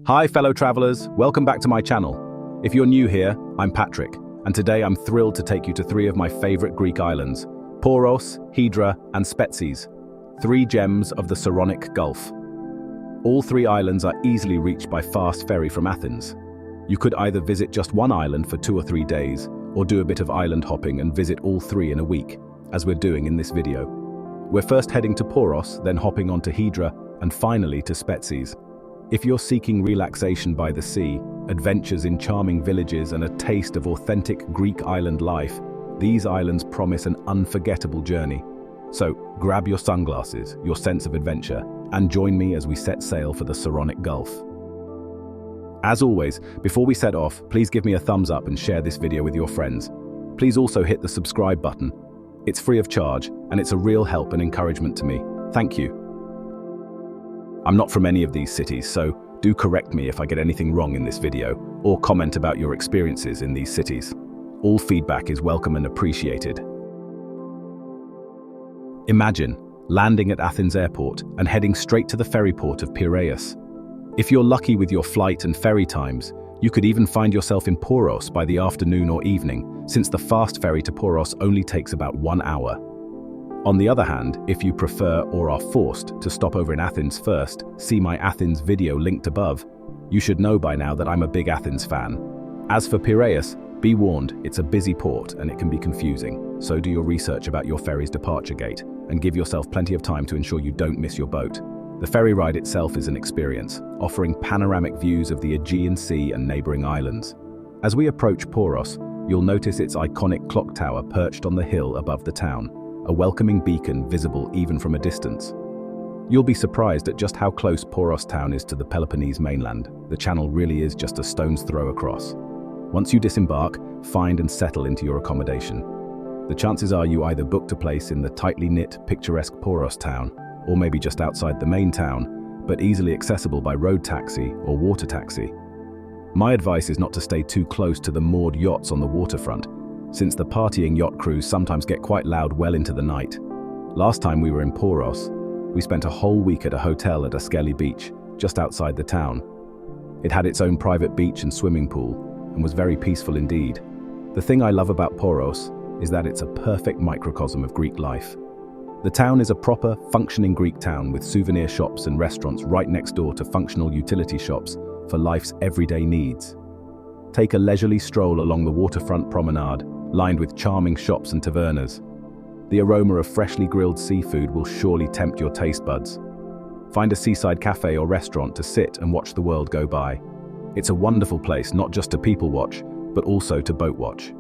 Hi fellow travelers, welcome back to my channel. If you're new here, I'm Patrick, and today I'm thrilled to take you to three of my favorite Greek islands, Poros, Hydra, and Spetses, three gems of the Saronic Gulf. All three islands are easily reached by fast ferry from Athens. You could either visit just one island for 2 or 3 days, or do a bit of island hopping and visit all three in a week, as we're doing in this video. We're first heading to Poros, then hopping on to Hydra, and finally to Spetses. If you're seeking relaxation by the sea, adventures in charming villages, and a taste of authentic Greek island life, these islands promise an unforgettable journey. So grab your sunglasses, your sense of adventure, and join me as we set sail for the Saronic Gulf. As always, before we set off, please give me a thumbs up and share this video with your friends. Please also hit the subscribe button. It's free of charge, and it's a real help and encouragement to me. Thank you. I'm not from any of these cities, so do correct me if I get anything wrong in this video, or comment about your experiences in these cities. All feedback is welcome and appreciated. Imagine landing at Athens airport and heading straight to the ferry port of Piraeus. If you're lucky with your flight and ferry times, you could even find yourself in Poros by the afternoon or evening, since the fast ferry to Poros only takes about 1 hour. On the other hand, if you prefer or are forced to stop over in Athens first, see my Athens video linked above. You should know by now that I'm a big Athens fan. As for Piraeus, be warned, it's a busy port and it can be confusing, so do your research about your ferry's departure gate and give yourself plenty of time to ensure you don't miss your boat. The ferry ride itself is an experience, offering panoramic views of the Aegean Sea and neighboring islands. As we approach Poros, you'll notice its iconic clock tower perched on the hill above the town, a welcoming beacon visible even from a distance. You'll be surprised at just how close Poros town is to the Peloponnese mainland. The channel really is just a stone's throw across. Once you disembark, find and settle into your accommodation. The chances are you either booked a place in the tightly knit, picturesque Poros town, or maybe just outside the main town, but easily accessible by road taxi or water taxi. My advice is not to stay too close to the moored yachts on the waterfront, since the partying yacht crews sometimes get quite loud well into the night. Last time we were in Poros, we spent a whole week at a hotel at a Cheli beach, just outside the town. It had its own private beach and swimming pool, and was very peaceful indeed. The thing I love about Poros is that it's a perfect microcosm of Greek life. The town is a proper, functioning Greek town with souvenir shops and restaurants right next door to functional utility shops for life's everyday needs. Take a leisurely stroll along the waterfront promenade, lined with charming shops and tavernas. The aroma of freshly grilled seafood will surely tempt your taste buds. Find a seaside cafe or restaurant to sit and watch the world go by. It's a wonderful place not just to people watch, but also to boat watch.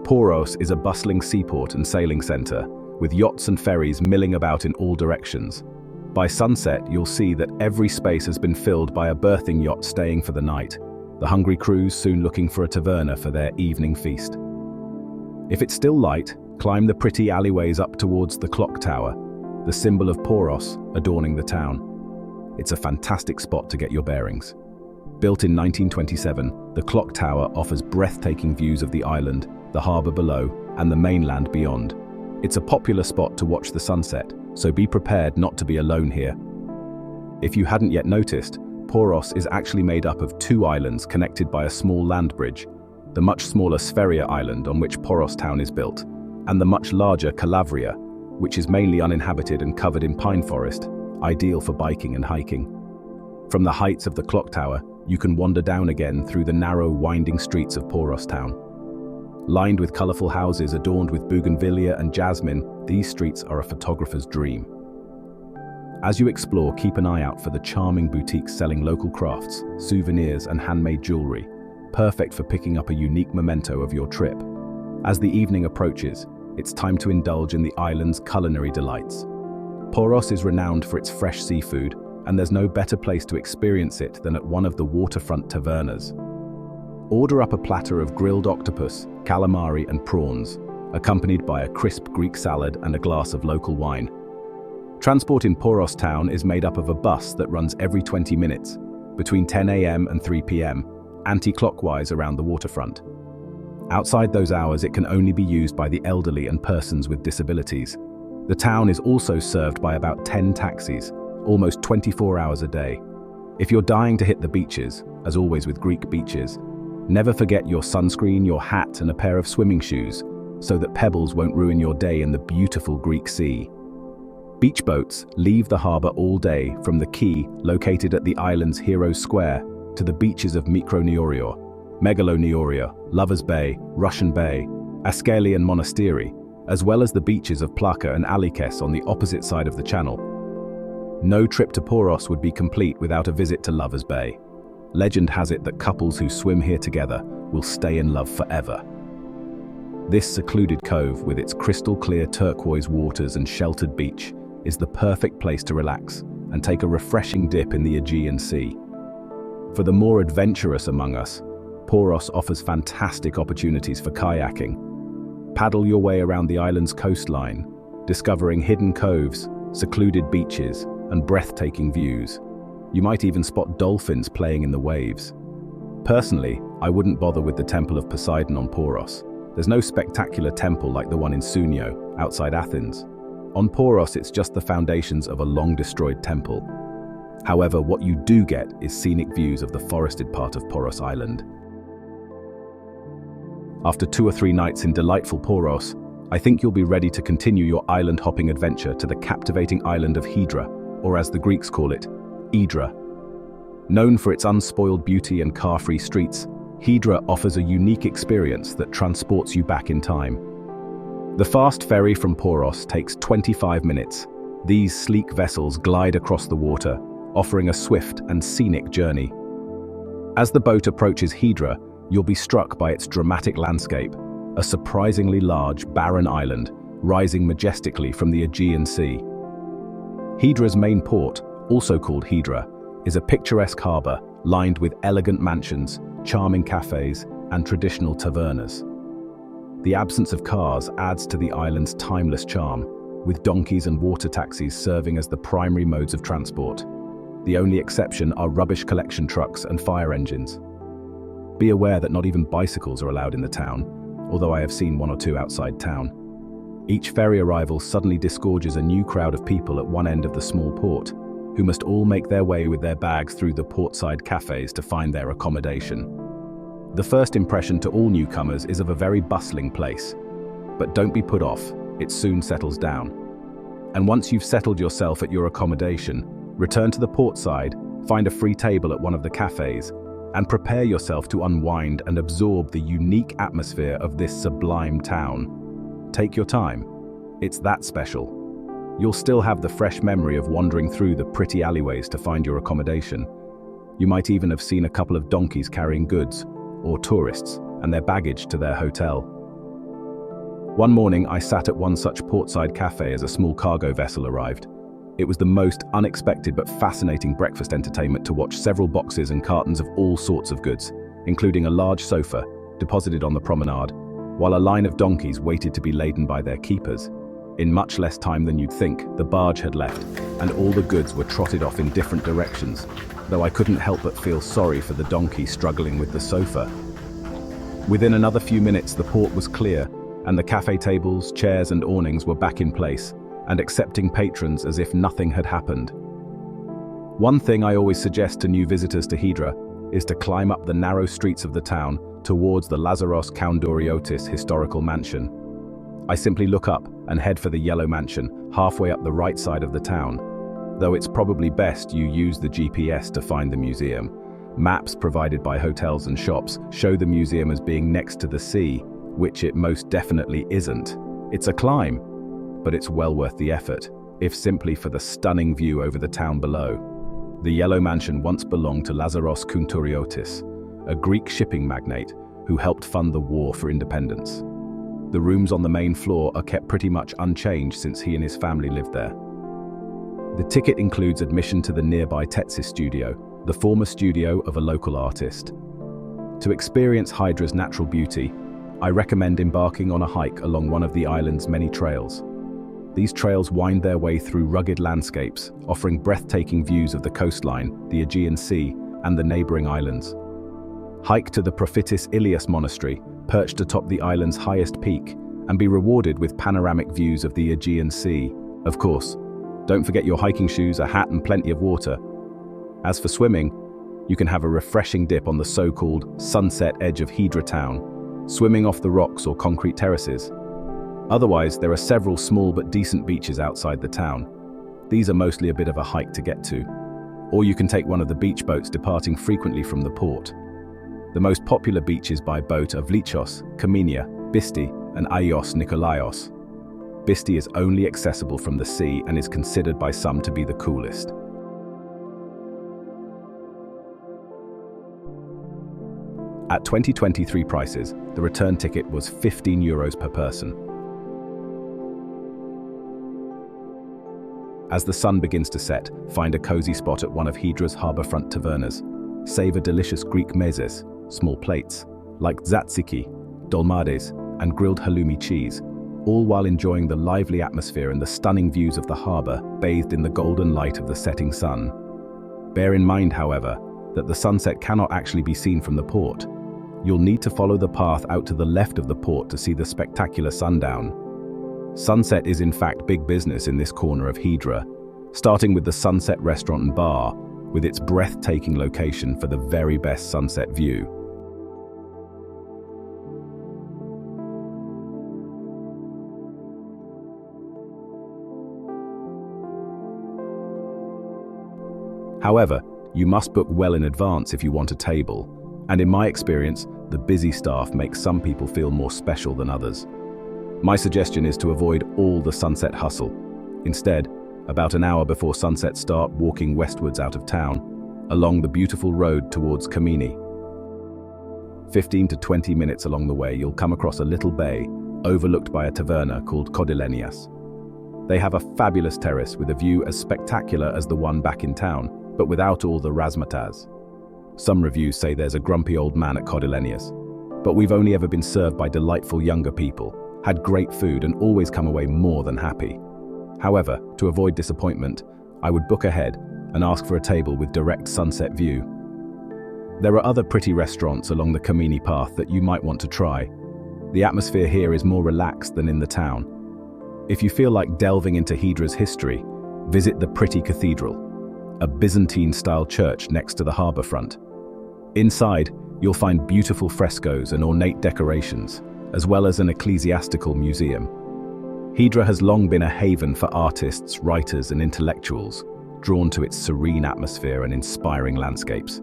Poros is a bustling seaport and sailing center, with yachts and ferries milling about in all directions. By sunset, you'll see that every space has been filled by a berthing yacht staying for the night, the hungry crews soon looking for a taverna for their evening feast. If it's still light, climb the pretty alleyways up towards the clock tower, the symbol of Poros adorning the town. It's a fantastic spot to get your bearings. Built in 1927, the clock tower offers breathtaking views of the island, the harbor below, and the mainland beyond. It's a popular spot to watch the sunset, so be prepared not to be alone here. If you hadn't yet noticed, Poros is actually made up of 2 islands connected by a small land bridge, the much smaller Spheria island on which Poros town is built, and the much larger Calabria, which is mainly uninhabited and covered in pine forest, ideal for biking and hiking. From the heights of the clock tower, you can wander down again through the narrow, winding streets of Poros town. Lined with colorful houses adorned with bougainvillea and jasmine, these streets are a photographer's dream. As you explore, keep an eye out for the charming boutiques selling local crafts, souvenirs, and handmade jewelry, perfect for picking up a unique memento of your trip. As the evening approaches, it's time to indulge in the island's culinary delights. Poros is renowned for its fresh seafood, and there's no better place to experience it than at one of the waterfront tavernas. Order up a platter of grilled octopus, calamari, and prawns, accompanied by a crisp Greek salad and a glass of local wine. Transport in Poros town is made up of a bus that runs every 20 minutes, between 10 a.m. and 3 p.m., anti-clockwise around the waterfront. Outside those hours, it can only be used by the elderly and persons with disabilities. The town is also served by about 10 taxis, almost 24 hours a day. If you're dying to hit the beaches, as always with Greek beaches, never forget your sunscreen, your hat, and a pair of swimming shoes, so that pebbles won't ruin your day in the beautiful Greek sea. Beach boats leave the harbor all day from the quay located at the island's Heroes Square to the beaches of Mikroneoria, Megaloneoria, Lovers Bay, Russian Bay, Askeli and Monastiri, as well as the beaches of Plaka and Alikes on the opposite side of the channel. No trip to Poros would be complete without a visit to Lovers Bay. Legend has it that couples who swim here together will stay in love forever. This secluded cove, with its crystal-clear turquoise waters and sheltered beach, is the perfect place to relax and take a refreshing dip in the Aegean Sea. For the more adventurous among us, Poros offers fantastic opportunities for kayaking. Paddle your way around the island's coastline, discovering hidden coves, secluded beaches, and breathtaking views. You might even spot dolphins playing in the waves. Personally, I wouldn't bother with the Temple of Poseidon on Poros. There's no spectacular temple like the one in Sunio, outside Athens. On Poros, it's just the foundations of a long-destroyed temple. However, what you do get is scenic views of the forested part of Poros Island. After 2 or 3 nights in delightful Poros, I think you'll be ready to continue your island-hopping adventure to the captivating island of Hydra, or as the Greeks call it, Hydra. Known for its unspoiled beauty and car-free streets, Hydra offers a unique experience that transports you back in time. The fast ferry from Poros takes 25 minutes. These sleek vessels glide across the water, offering a swift and scenic journey. As the boat approaches Hydra, you'll be struck by its dramatic landscape, a surprisingly large, barren island rising majestically from the Aegean Sea. Hydra's main port, also called Hydra, is a picturesque harbor lined with elegant mansions, charming cafes, and traditional tavernas. The absence of cars adds to the island's timeless charm, with donkeys and water taxis serving as the primary modes of transport. The only exception are rubbish collection trucks and fire engines. Be aware that not even bicycles are allowed in the town, although I have seen 1 or 2 outside town. Each ferry arrival suddenly disgorges a new crowd of people at one end of the small port, who must all make their way with their bags through the portside cafes to find their accommodation. The first impression to all newcomers is of a very bustling place. But don't be put off, it soon settles down. And once you've settled yourself at your accommodation, return to the portside, find a free table at one of the cafes, and prepare yourself to unwind and absorb the unique atmosphere of this sublime town. Take your time. It's that special. You'll still have the fresh memory of wandering through the pretty alleyways to find your accommodation. You might even have seen a couple of donkeys carrying goods, or tourists, and their baggage to their hotel. One morning, I sat at one such portside cafe as a small cargo vessel arrived. It was the most unexpected but fascinating breakfast entertainment to watch several boxes and cartons of all sorts of goods, including a large sofa, deposited on the promenade, while a line of donkeys waited to be laden by their keepers. In much less time than you'd think, the barge had left, and all the goods were trotted off in different directions, though I couldn't help but feel sorry for the donkey struggling with the sofa. Within another few minutes, the port was clear, and the cafe tables, chairs, and awnings were back in place, and accepting patrons as if nothing had happened. One thing I always suggest to new visitors to Hydra is to climb up the narrow streets of the town towards the Lazaros Koundouriotis historical mansion. I simply look up and head for the yellow mansion, halfway up the right side of the town. Though it's probably best you use the GPS to find the museum. Maps provided by hotels and shops show the museum as being next to the sea, which it most definitely isn't. It's a climb, but it's well worth the effort, if simply for the stunning view over the town below. The yellow mansion once belonged to Lazaros Koundouriotis, a Greek shipping magnate who helped fund the war for independence. The rooms on the main floor are kept pretty much unchanged since he and his family lived there. The ticket includes admission to the nearby Spetses studio, the former studio of a local artist. To experience Hydra's natural beauty, I recommend embarking on a hike along one of the island's many trails. These trails wind their way through rugged landscapes, offering breathtaking views of the coastline, the Aegean Sea, and the neighboring islands. Hike to the prophetess Ilias Monastery, perched atop the island's highest peak, and be rewarded with panoramic views of the Aegean Sea. Of course, don't forget your hiking shoes, a hat, and plenty of water. As for swimming, you can have a refreshing dip on the so-called sunset edge of Hydra town, swimming off the rocks or concrete terraces. Otherwise, there are several small but decent beaches outside the town. These are mostly a bit of a hike to get to. Or you can take one of the beach boats departing frequently from the port. The most popular beaches by boat are Vlichos, Kaminia, Bisti, and Aios Nikolaios. Bisti is only accessible from the sea and is considered by some to be the coolest. At 2023 prices, the return ticket was €15 per person. As the sun begins to set, find a cozy spot at one of Hydra's harbourfront tavernas. Savor delicious Greek mezes, small plates, like tzatziki, dolmades, and grilled halloumi cheese, all while enjoying the lively atmosphere and the stunning views of the harbour bathed in the golden light of the setting sun. Bear in mind, however, that the sunset cannot actually be seen from the port. You'll need to follow the path out to the left of the port to see the spectacular sundown. Sunset is in fact big business in this corner of Hydra, starting with the Sunset Restaurant and Bar, with its breathtaking location for the very best sunset view. However, you must book well in advance if you want a table, and in my experience, the busy staff makes some people feel more special than others. My suggestion is to avoid all the sunset hustle. Instead, about an hour before sunset, start walking westwards out of town, along the beautiful road towards Kamini. 15 to 20 minutes along the way, you'll come across a little bay overlooked by a taverna called Kodilenias. They have a fabulous terrace with a view as spectacular as the one back in town, but without all the razzmatazz. Some reviews say there's a grumpy old man at Kodilenias, but we've only ever been served by delightful younger people, had great food, and always come away more than happy. However, to avoid disappointment, I would book ahead and ask for a table with direct sunset view. There are other pretty restaurants along the Kamini path that you might want to try. The atmosphere here is more relaxed than in the town. If you feel like delving into Hydra's history, visit the Pretty Cathedral, a Byzantine-style church next to the harbour front. Inside, you'll find beautiful frescoes and ornate decorations, as well as an ecclesiastical museum. Hydra has long been a haven for artists, writers, and intellectuals, drawn to its serene atmosphere and inspiring landscapes.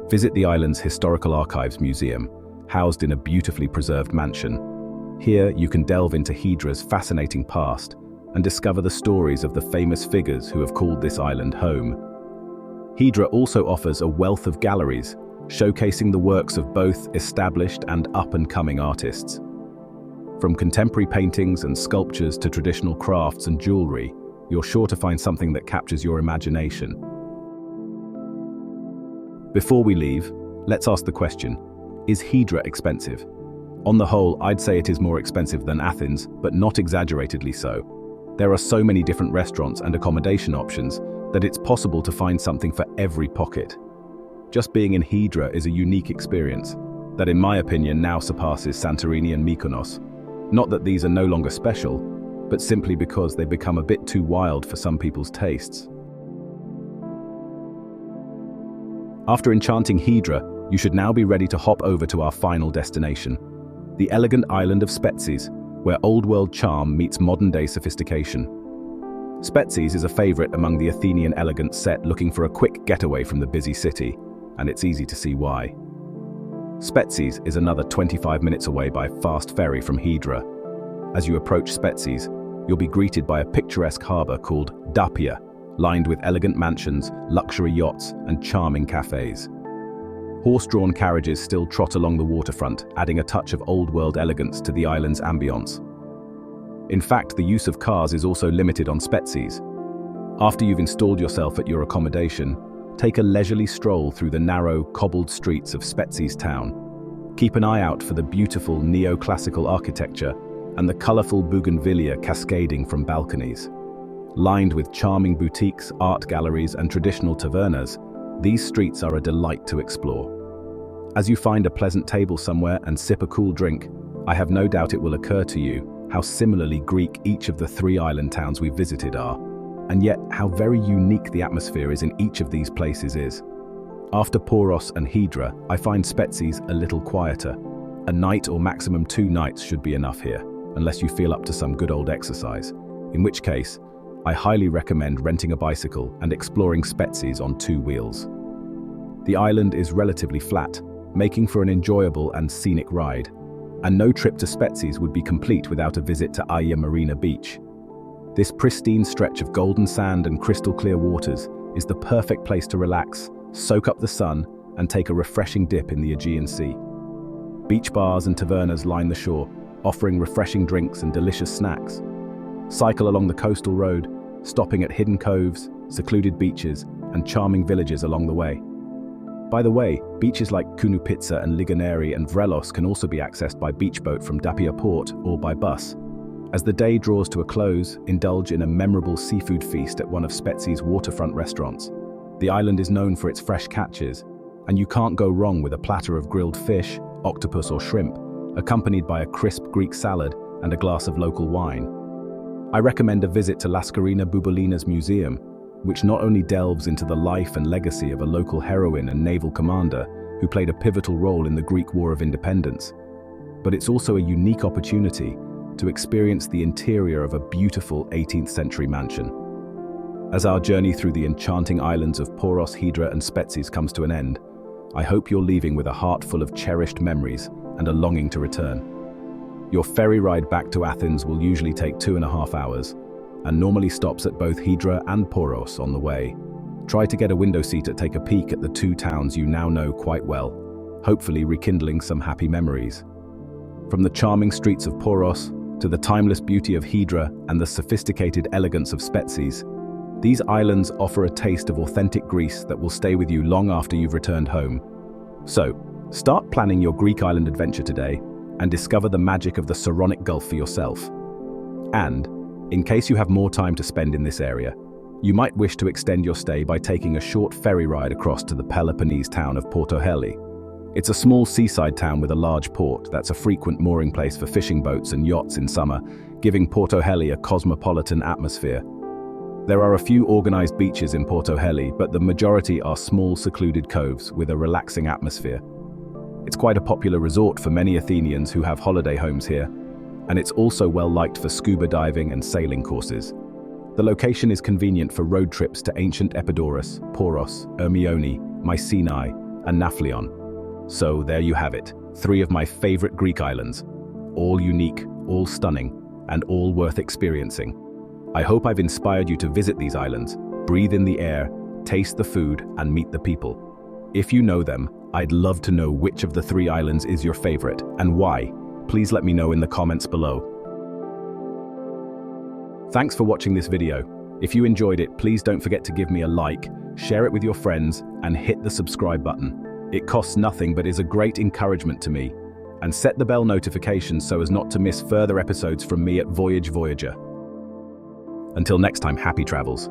Visit the island's Historical Archives Museum, housed in a beautifully preserved mansion. Here, you can delve into Hydra's fascinating past and discover the stories of the famous figures who have called this island home. Hydra also offers a wealth of galleries, showcasing the works of both established and up-and-coming artists. From contemporary paintings and sculptures to traditional crafts and jewelry, you're sure to find something that captures your imagination. Before we leave, let's ask the question, is Hydra expensive? On the whole, I'd say it is more expensive than Athens, but not exaggeratedly so. There are so many different restaurants and accommodation options that it's possible to find something for every pocket. Just being in Hydra is a unique experience that, in my opinion, now surpasses Santorini and Mykonos. Not that these are no longer special, but simply because they become a bit too wild for some people's tastes. After enchanting Hydra, you should now be ready to hop over to our final destination, the elegant island of Spetses, where old-world charm meets modern-day sophistication. Spetses is a favorite among the Athenian elegance set looking for a quick getaway from the busy city, and it's easy to see why. Spetses is another 25 minutes away by fast ferry from Hydra. As you approach Spetses, you'll be greeted by a picturesque harbour called Dapia, lined with elegant mansions, luxury yachts, and charming cafes. Horse-drawn carriages still trot along the waterfront, adding a touch of old-world elegance to the island's ambience. In fact, the use of cars is also limited on Spetses. After you've installed yourself at your accommodation, take a leisurely stroll through the narrow, cobbled streets of Spetses town. Keep an eye out for the beautiful neoclassical architecture and the colourful bougainvillea cascading from balconies. Lined with charming boutiques, art galleries, and traditional tavernas, these streets are a delight to explore. As you find a pleasant table somewhere and sip a cool drink, I have no doubt it will occur to you how similarly Greek each of the 3 island towns we visited are. and yet how very unique the atmosphere is in each of these places is. After Poros and Hydra, I find Spetses a little quieter. A night or maximum 2 nights should be enough here, unless you feel up to some good old exercise, in which case, I highly recommend renting a bicycle and exploring Spetses on 2 wheels. The island is relatively flat, making for an enjoyable and scenic ride, and no trip to Spetses would be complete without a visit to Aya Marina Beach. This pristine stretch of golden sand and crystal clear waters is the perfect place to relax, soak up the sun, and take a refreshing dip in the Aegean Sea. Beach bars and tavernas line the shore, offering refreshing drinks and delicious snacks. Cycle along the coastal road, stopping at hidden coves, secluded beaches, and charming villages along the way. By the way, beaches like Kounoupitsa and Ligoneri and Vrelos can also be accessed by beach boat from Dapia Port or by bus. As the day draws to a close, indulge in a memorable seafood feast at one of Spetses' waterfront restaurants. The island is known for its fresh catches, and you can't go wrong with a platter of grilled fish, octopus or shrimp, accompanied by a crisp Greek salad and a glass of local wine. I recommend a visit to Laskarina Bouboulina's museum, which not only delves into the life and legacy of a local heroine and naval commander who played a pivotal role in the Greek War of Independence, but it's also a unique opportunity to experience the interior of a beautiful 18th century mansion. As our journey through the enchanting islands of Poros, Hydra and Spetses comes to an end, I hope you're leaving with a heart full of cherished memories and a longing to return. Your ferry ride back to Athens will usually take 2.5 hours, and normally stops at both Hydra and Poros on the way. Try to get a window seat to take a peek at the 2 towns you now know quite well, hopefully rekindling some happy memories. From the charming streets of Poros to the timeless beauty of Hydra and the sophisticated elegance of Spetses, these islands offer a taste of authentic Greece that will stay with you long after you've returned home. So, start planning your Greek island adventure today and discover the magic of the Saronic Gulf for yourself. And, in case you have more time to spend in this area, you might wish to extend your stay by taking a short ferry ride across to the Peloponnese town of Porto. It's a small seaside town with a large port that's a frequent mooring place for fishing boats and yachts in summer, giving Porto a cosmopolitan atmosphere. There are a few organized beaches in Porto, but the majority are small secluded coves with a relaxing atmosphere. It's quite a popular resort for many Athenians who have holiday homes here, and it's also well liked for scuba diving and sailing courses. The location is convenient for road trips to ancient Epidaurus, Poros, Ermione, Mycenae, and Nafplion. So there you have it, 3 of my favorite Greek islands. All unique, all stunning, and all worth experiencing. I hope I've inspired you to visit these islands, breathe in the air, taste the food, and meet the people. If you know them, I'd love to know which of the 3 islands is your favorite, and why. Please let me know in the comments below. Thanks for watching this video. If you enjoyed it, please don't forget to give me a like, share it with your friends, and hit the subscribe button. It costs nothing but is a great encouragement to me. And set the bell notifications so as not to miss further episodes from me at Voyage Voyager. Until next time, happy travels.